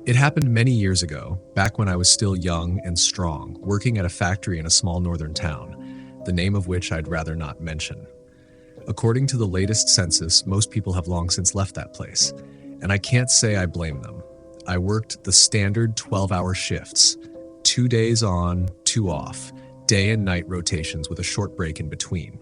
It happened many years ago, back when I was still young and strong, working at a factory in a small northern town, the name of which I'd rather not mention. According to the latest census, most people have long since left that place, and I can't say I blame them. I worked the standard 12-hour shifts, 2 days on, 2 off, day and night rotations with a short break in between.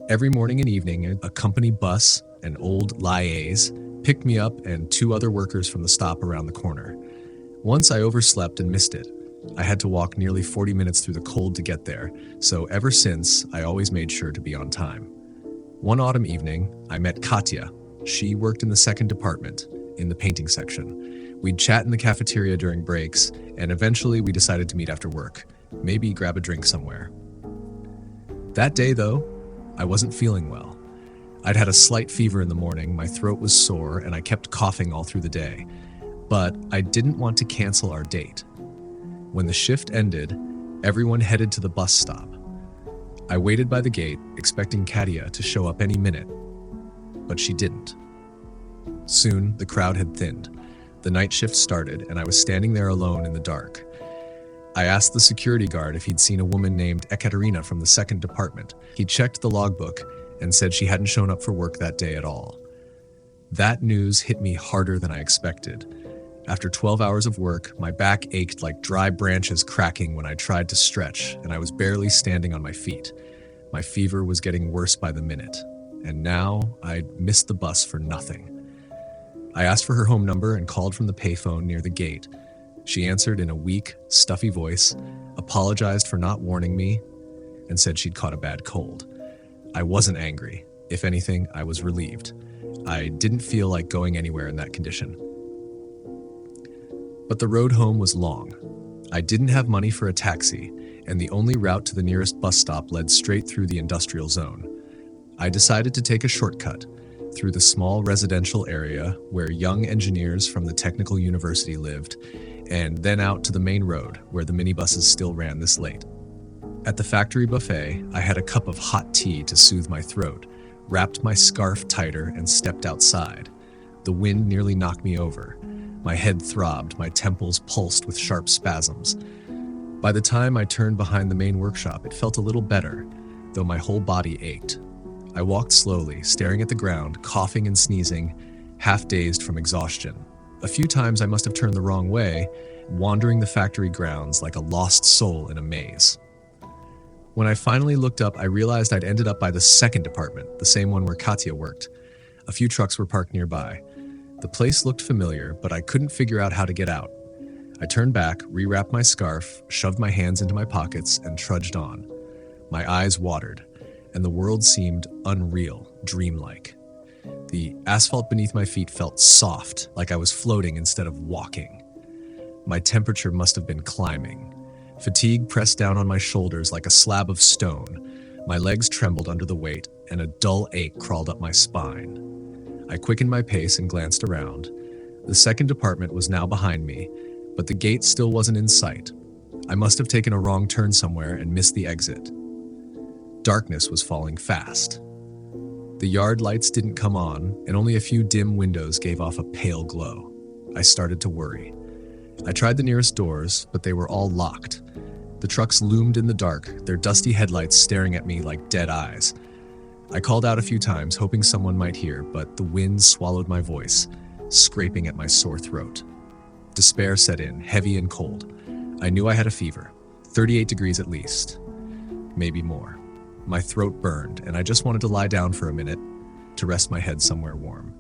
Every morning and evening, a company bus, an old Liaise, picked me up and 2 other workers from the stop around the corner. Once I overslept and missed it. I had to walk nearly 40 minutes through the cold to get there, so ever since, I always made sure to be on time. One autumn evening, I met Katya. She worked in the second department, in the painting section. We'd chat in the cafeteria during breaks, and eventually we decided to meet after work, maybe grab a drink somewhere. That day, though, I wasn't feeling well. I'd had a slight fever in the morning, my throat was sore, and I kept coughing all through the day. But I didn't want to cancel our date. When the shift ended, everyone headed to the bus stop. I waited by the gate, expecting Katya to show up any minute, but she didn't. Soon, the crowd had thinned. The night shift started, and I was standing there alone in the dark. I asked the security guard if he'd seen a woman named Ekaterina from the second department. He checked the logbook and said she hadn't shown up for work that day at all. That news hit me harder than I expected. After 12 hours of work, my back ached like dry branches cracking when I tried to stretch, and I was barely standing on my feet. My fever was getting worse by the minute, and now I'd missed the bus for nothing. I asked for her home number and called from the payphone near the gate. She answered in a weak, stuffy voice, apologized for not warning me, and said she'd caught a bad cold. I wasn't angry. If anything, I was relieved. I didn't feel like going anywhere in that condition. But the road home was long. I didn't have money for a taxi, and the only route to the nearest bus stop led straight through the industrial zone. I decided to take a shortcut through the small residential area where young engineers from the technical university lived, and then out to the main road where the minibuses still ran this late. At the factory buffet, I had a cup of hot tea to soothe my throat, wrapped my scarf tighter, and stepped outside. The wind nearly knocked me over. My head throbbed, my temples pulsed with sharp spasms. By the time I turned behind the main workshop, it felt a little better, though my whole body ached. I walked slowly, staring at the ground, coughing and sneezing, half dazed from exhaustion. A few times I must have turned the wrong way, wandering the factory grounds like a lost soul in a maze. When I finally looked up, I realized I'd ended up by the second department, the same one where Katya worked. A few trucks were parked nearby. The place looked familiar, but I couldn't figure out how to get out. I turned back, rewrapped my scarf, shoved my hands into my pockets, and trudged on. My eyes watered, and the world seemed unreal, dreamlike. The asphalt beneath my feet felt soft, like I was floating instead of walking. My temperature must have been climbing. Fatigue pressed down on my shoulders like a slab of stone. My legs trembled under the weight, and a dull ache crawled up my spine. I quickened my pace and glanced around. The second department was now behind me, but the gate still wasn't in sight. I must have taken a wrong turn somewhere and missed the exit. Darkness was falling fast. The yard lights didn't come on, and only a few dim windows gave off a pale glow. I started to worry. I tried the nearest doors, but they were all locked. The trucks loomed in the dark, their dusty headlights staring at me like dead eyes. I called out a few times, hoping someone might hear, but the wind swallowed my voice, scraping at my sore throat. Despair set in, heavy and cold. I knew I had a fever, 38 degrees at least, maybe more. My throat burned, and I just wanted to lie down for a minute to rest my head somewhere warm.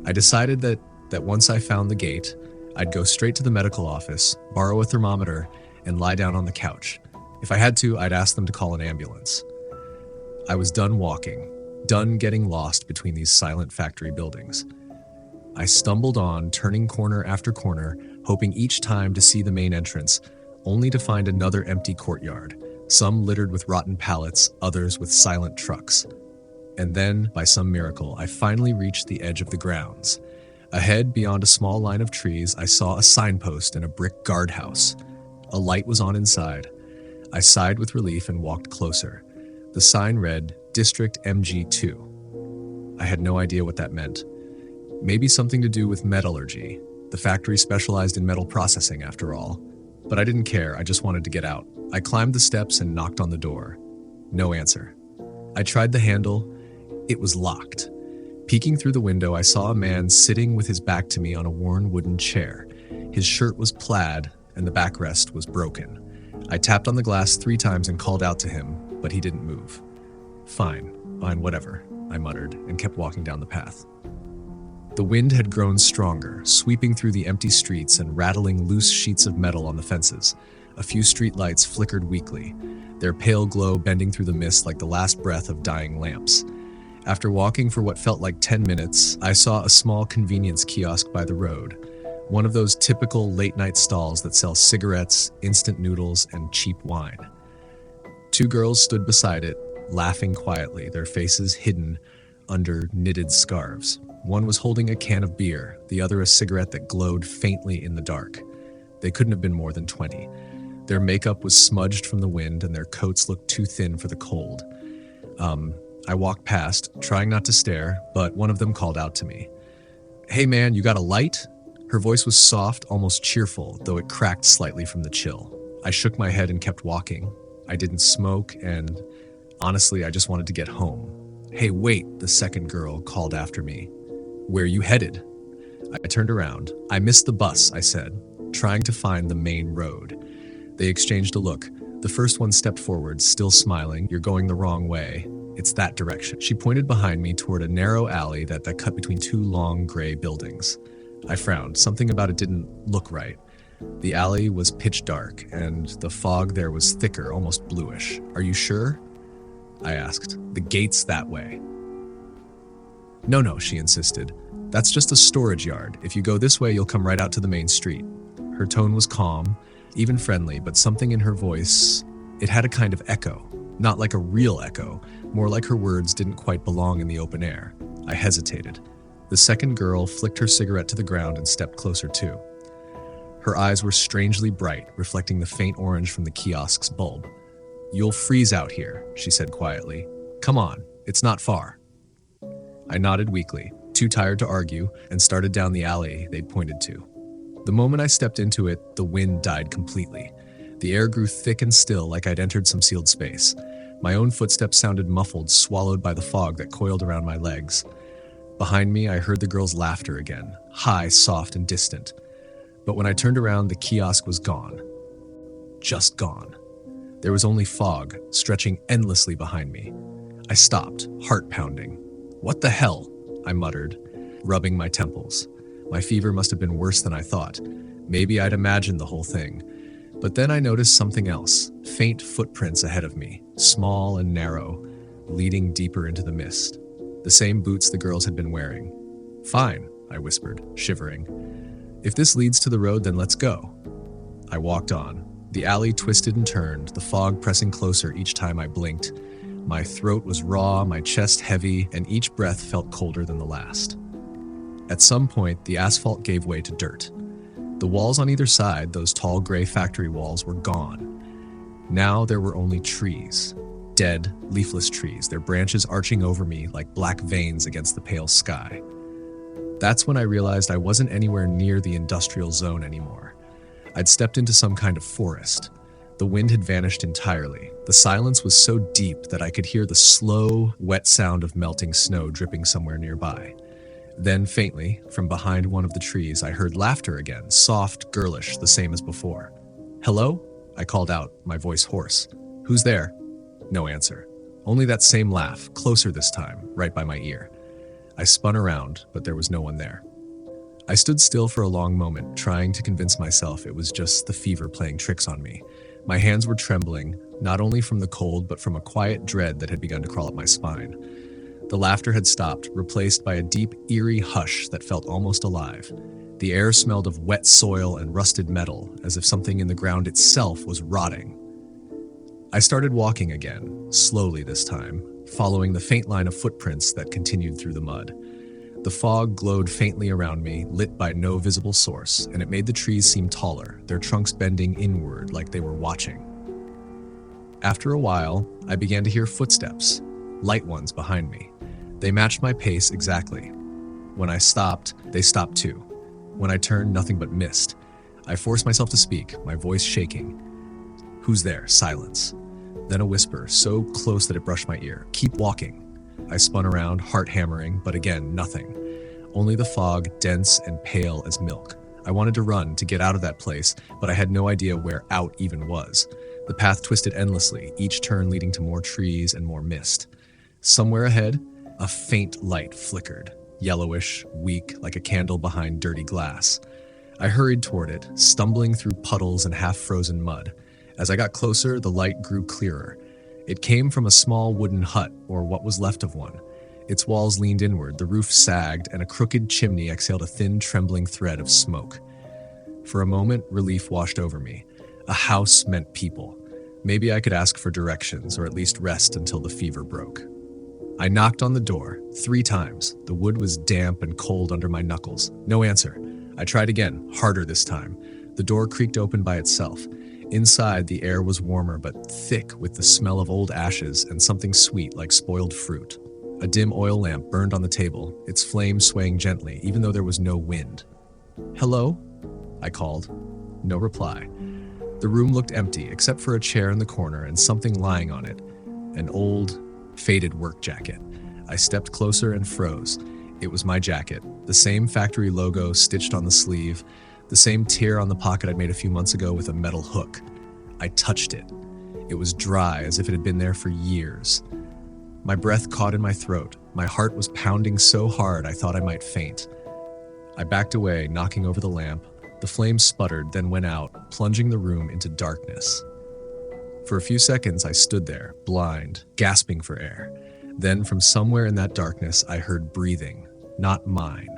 I decided that once I found the gate, I'd go straight to the medical office, borrow a thermometer, and lie down on the couch. If I had to, I'd ask them to call an ambulance. I was done walking, done getting lost between these silent factory buildings. I stumbled on, turning corner after corner, hoping each time to see the main entrance, only to find another empty courtyard, some littered with rotten pallets, others with silent trucks. And then, by some miracle, I finally reached the edge of the grounds. Ahead, beyond a small line of trees, I saw a signpost and a brick guardhouse. A light was on inside. I sighed with relief and walked closer. The sign read, District MG2. I had no idea what that meant. Maybe something to do with metallurgy. The factory specialized in metal processing, after all. But I didn't care, I just wanted to get out. I climbed the steps and knocked on the door. No answer. I tried the handle. It was locked. Peeking through the window, I saw a man sitting with his back to me on a worn wooden chair. His shirt was plaid, and the backrest was broken. I tapped on the glass 3 times and called out to him, but he didn't move. Fine, whatever, I muttered, and kept walking down the path. The wind had grown stronger, sweeping through the empty streets and rattling loose sheets of metal on the fences. A few streetlights flickered weakly, their pale glow bending through the mist like the last breath of dying lamps. After walking for what felt like 10 minutes, I saw a small convenience kiosk by the road. One of those typical late-night stalls that sell cigarettes, instant noodles, and cheap wine. 2 girls stood beside it, laughing quietly, their faces hidden under knitted scarves. One was holding a can of beer, the other a cigarette that glowed faintly in the dark. They couldn't have been more than 20. Their makeup was smudged from the wind, and their coats looked too thin for the cold. I walked past, trying not to stare, but one of them called out to me. "Hey man, you got a light?" Her voice was soft, almost cheerful, though it cracked slightly from the chill. I shook my head and kept walking. I didn't smoke, and honestly, I just wanted to get home. "Hey, wait," the second girl called after me. "Where you headed?" I turned around. "I missed the bus," I said, trying to find the main road. They exchanged a look. The first one stepped forward, still smiling. "You're going the wrong way. It's that direction." She pointed behind me toward a narrow alley that cut between 2 long gray buildings. I frowned. Something about it didn't look right. The alley was pitch dark, and the fog there was thicker, almost bluish. "Are you sure?" I asked. "The gate's that way." No, she insisted. "That's just a storage yard. If you go this way, you'll come right out to the main street." Her tone was calm, even friendly, but something in her voice, it had a kind of echo. Not like a real echo, more like her words didn't quite belong in the open air. I hesitated. The second girl flicked her cigarette to the ground and stepped closer too. Her eyes were strangely bright, reflecting the faint orange from the kiosk's bulb. "You'll freeze out here," she said quietly. "Come on, it's not far." I nodded weakly, too tired to argue, and started down the alley they'd pointed to. The moment I stepped into it, the wind died completely. The air grew thick and still, like I'd entered some sealed space. My own footsteps sounded muffled, swallowed by the fog that coiled around my legs. Behind me, I heard the girls' laughter again, high, soft, and distant. But when I turned around, the kiosk was gone. Just gone. There was only fog, stretching endlessly behind me. I stopped, heart pounding. "What the hell?" I muttered, rubbing my temples. My fever must have been worse than I thought. Maybe I'd imagined the whole thing. But then I noticed something else, faint footprints ahead of me, small and narrow, leading deeper into the mist. The same boots the girls had been wearing. "Fine," I whispered, shivering. "If this leads to the road, then let's go." I walked on. The alley twisted and turned, the fog pressing closer each time I blinked. My throat was raw, my chest heavy, and each breath felt colder than the last. At some point, the asphalt gave way to dirt. The walls on either side, those tall gray factory walls, were gone. Now there were only trees. Dead, leafless trees, their branches arching over me like black veins against the pale sky. That's when I realized I wasn't anywhere near the industrial zone anymore. I'd stepped into some kind of forest. The wind had vanished entirely. The silence was so deep that I could hear the slow, wet sound of melting snow dripping somewhere nearby. Then, faintly, from behind one of the trees, I heard laughter again, soft, girlish, the same as before. "Hello?" I called out, my voice hoarse. "Who's there?" No answer. Only that same laugh, closer this time, right by my ear. I spun around, but there was no one there. I stood still for a long moment, trying to convince myself it was just the fever playing tricks on me. My hands were trembling, not only from the cold, but from a quiet dread that had begun to crawl up my spine. The laughter had stopped, replaced by a deep, eerie hush that felt almost alive. The air smelled of wet soil and rusted metal, as if something in the ground itself was rotting. I started walking again, slowly this time, following the faint line of footprints that continued through the mud. The fog glowed faintly around me, lit by no visible source, and it made the trees seem taller, their trunks bending inward like they were watching. After a while, I began to hear footsteps, light ones behind me. They matched my pace exactly. When I stopped, they stopped too. When I turned, nothing but mist. I forced myself to speak, my voice shaking. "Who's there?" Silence. Then a whisper, so close that it brushed my ear. "Keep walking." I spun around, heart hammering, but again, nothing. Only the fog, dense and pale as milk. I wanted to run, to get out of that place, but I had no idea where out even was. The path twisted endlessly, each turn leading to more trees and more mist. Somewhere ahead, a faint light flickered, yellowish, weak, like a candle behind dirty glass. I hurried toward it, stumbling through puddles and half-frozen mud. As I got closer, the light grew clearer. It came from a small wooden hut, or what was left of one. Its walls leaned inward, the roof sagged, and a crooked chimney exhaled a thin, trembling thread of smoke. For a moment, relief washed over me. A house meant people. Maybe I could ask for directions, or at least rest until the fever broke. I knocked on the door 3 times. The wood was damp and cold under my knuckles. No answer. I tried again, harder this time. The door creaked open by itself. Inside, the air was warmer but thick with the smell of old ashes and something sweet like spoiled fruit. A dim oil lamp burned on the table, its flame swaying gently, even though there was no wind. "Hello?" I called. No reply. The room looked empty, except for a chair in the corner and something lying on it. An old, faded work jacket. I stepped closer and froze. It was my jacket, the same factory logo stitched on the sleeve, the same tear on the pocket I'd made a few months ago with a metal hook. I touched it. It was dry, as if it had been there for years. My breath caught in my throat. My heart was pounding so hard I thought I might faint. I backed away, knocking over the lamp. The flame sputtered, then went out, plunging the room into darkness. For a few seconds, I stood there, blind, gasping for air. Then, from somewhere in that darkness, I heard breathing, not mine.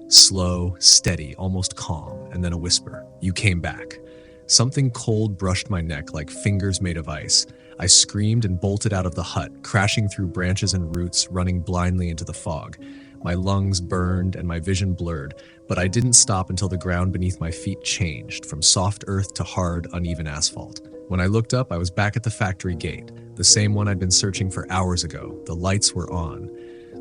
Slow, steady, almost calm, and then a whisper. "You came back." Something cold brushed my neck like fingers made of ice. I screamed and bolted out of the hut, crashing through branches and roots, running blindly into the fog. My lungs burned and my vision blurred, but I didn't stop until the ground beneath my feet changed, from soft earth to hard, uneven asphalt. When I looked up, I was back at the factory gate, the same one I'd been searching for hours ago. The lights were on.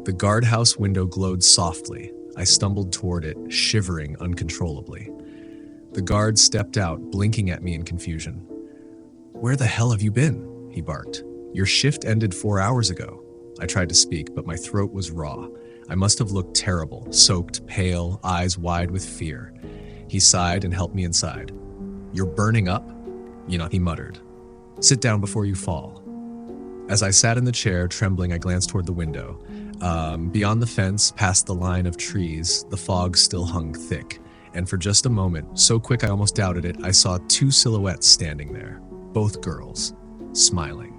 The guardhouse window glowed softly. I stumbled toward it, shivering uncontrollably. The guard stepped out, blinking at me in confusion. "Where the hell have you been?" he barked. "Your shift ended 4 hours ago." I tried to speak, but my throat was raw. I must have looked terrible, soaked, pale, eyes wide with fear. He sighed and helped me inside. "You're burning up?" He muttered. "Sit down before you fall." As I sat in the chair, trembling, I glanced toward the window. Beyond the fence, past the line of trees, the fog still hung thick. And for just a moment, so quick I almost doubted it, I saw 2 silhouettes standing there. Both girls, smiling.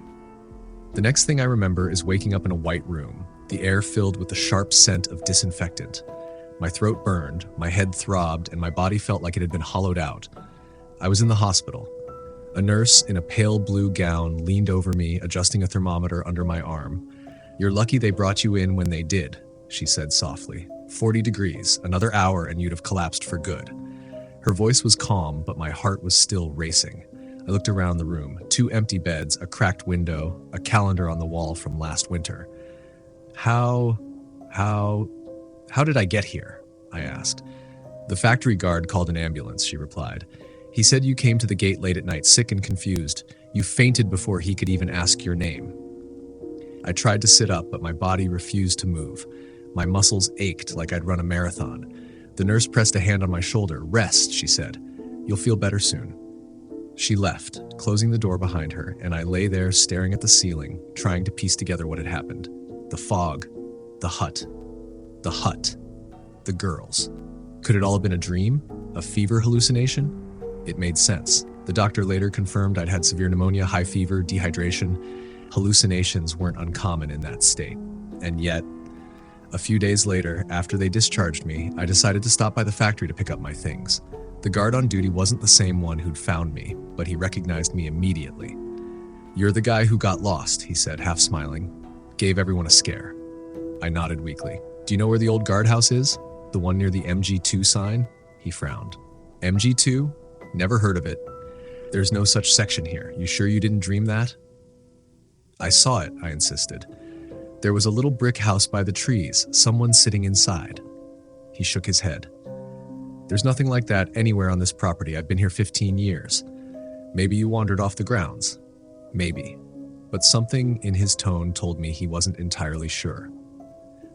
The next thing I remember is waking up in a white room, the air filled with the sharp scent of disinfectant. My throat burned, my head throbbed, and my body felt like it had been hollowed out. I was in the hospital. A nurse in a pale blue gown leaned over me, adjusting a thermometer under my arm. "You're lucky they brought you in when they did," she said softly. 40 degrees, another hour and you'd have collapsed for good." Her voice was calm, but my heart was still racing. I looked around the room. 2 empty beds, a cracked window, a calendar on the wall from last winter. How did I get here?" I asked. "The factory guard called an ambulance," she replied. "He said you came to the gate late at night, sick and confused. You fainted before he could even ask your name." I tried to sit up, but my body refused to move. My muscles ached like I'd run a marathon. The nurse pressed a hand on my shoulder. "Rest," she said. "You'll feel better soon." She left, closing the door behind her, and I lay there staring at the ceiling, trying to piece together what had happened. The fog, the hut, the girls. Could it all have been a dream? A fever hallucination? It made sense. The doctor later confirmed I'd had severe pneumonia, high fever, dehydration. Hallucinations weren't uncommon in that state. And yet, a few days later, after they discharged me, I decided to stop by the factory to pick up my things. The guard on duty wasn't the same one who'd found me, but he recognized me immediately. "You're the guy who got lost," he said, half smiling. "Gave everyone a scare." I nodded weakly. "Do you know where the old guardhouse is? The one near the MG2 sign?" He frowned. "MG2? Never heard of it. There's no such section here. You sure you didn't dream that?" "I saw it," I insisted. "There was a little brick house by the trees, someone sitting inside." He shook his head. There's nothing like that anywhere on this property. I've been here 15 years. Maybe you wandered off the grounds. Maybe. But something in his tone told me he wasn't entirely sure.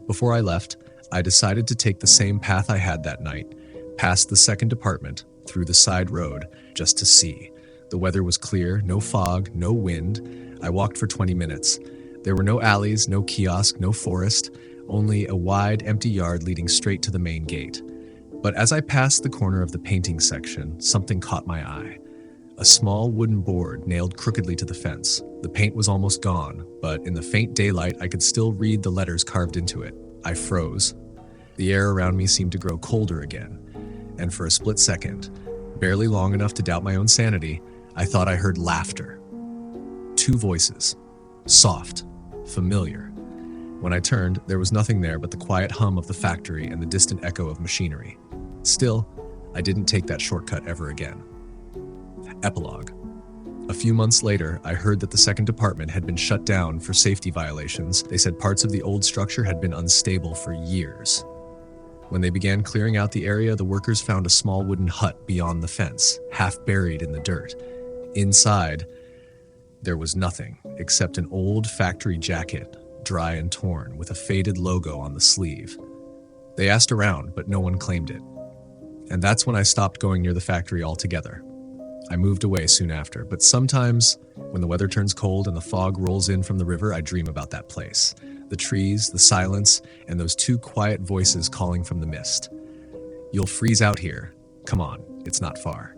Before I left, I decided to take the same path I had that night, past the second apartment, through the side road, just to see. The weather was clear, no fog, no wind. I walked for 20 minutes. There were no alleys, no kiosk, no forest, only a wide, empty yard leading straight to the main gate. But as I passed the corner of the painting section, something caught my eye. A small wooden board nailed crookedly to the fence. The paint was almost gone, but in the faint daylight I could still read the letters carved into it. I froze. The air around me seemed to grow colder again, and for a split second, barely long enough to doubt my own sanity, I thought I heard laughter. Two voices. Soft. Familiar. When I turned, there was nothing there but the quiet hum of the factory and the distant echo of machinery. Still, I didn't take that shortcut ever again. Epilogue. A few months later, I heard that the second department had been shut down for safety violations. They said parts of the old structure had been unstable for years. When they began clearing out the area, the workers found a small wooden hut beyond the fence, half buried in the dirt. Inside, there was nothing except an old factory jacket, dry and torn, with a faded logo on the sleeve. They asked around, but no one claimed it. And that's when I stopped going near the factory altogether. I moved away soon after, but sometimes, when the weather turns cold and the fog rolls in from the river, I dream about that place. The trees, the silence, and those two quiet voices calling from the mist. You'll freeze out here. Come on, it's not far.